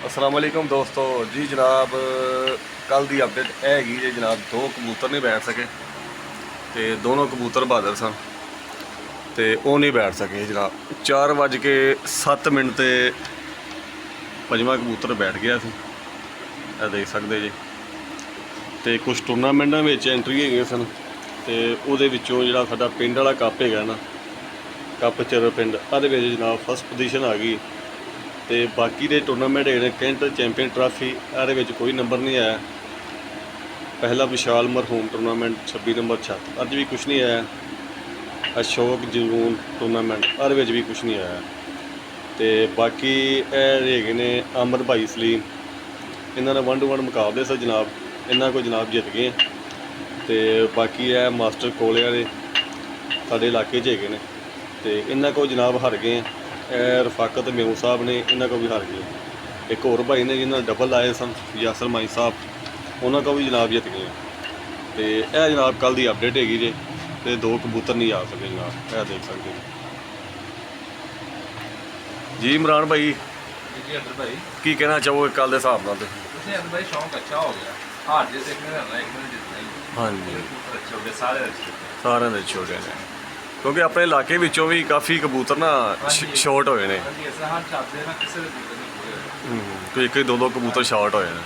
अस्सलाम वालेकुम दोस्तों जी जनाब कल की अपडेट हैगी जी जनाब। दो कबूतर नहीं बैठ सके तो दोनों कबूतर बहादुर सन तो वो नहीं बैठ सके जनाब। 4:07 ते 5वां कबूतर बैठ गया सी, देख सकते जी। तो कुछ टूरनामेंटा में एंट्री है सन तो वो जो साडा पिंड वाला कप है ना, कप चिर पिंड ये जनाब फस्ट पोजीशन आ गई। तो बाकी दे टूरनामेंट है कैंट चैंपियन ट्राफी ये कोई नंबर नहीं आया। पहला विशाल मरहूम टूरनामेंट 26 नंबर छत अज भी कुछ नहीं आया। अशोक जलून टूरनामेंट ये भी कुछ नहीं आया। तो बाकी है ने अमर भाई सलीम, इन्होंने 1 to 1 मुकाबले से जनाब, इन्हों को जनाब जित गए। तो बाकी है मास्टर कोले वाले साढ़े इलाके है ने, तो इन्हों को जनाब हार गए। रफाकत मेमू साहब ने इन्हों को भी हार गए। एक और भाई ने जिन्होंने डबल लाए सन यासर माई साहब, उन्होंने को भी जनाब जित गए। तो यह जनाब कल की अपडेट हैगी जी। तो दो कबूतर नहीं आ सके जनाब, यह देख सकते जी। इमरान भाई जी अदर भाई की कहना चाहोगे कल के हिसाब नाल? अदर भाई शौक अच्छा हो गया, हार जित एक में रहना, एक में जितना ही। हाँ जी, अच्छे हो गए सारे अच्छे। सारे दे छोटे ने, क्योंकि अपने इलाके विचों भी काफ़ी कबूतर ना शॉर्ट होए ने। ऐसा हार चाहते हैं ना किसी भी कबूतर नहीं पूरे कोई एक दो कबूतर शॉर्ट होए ने।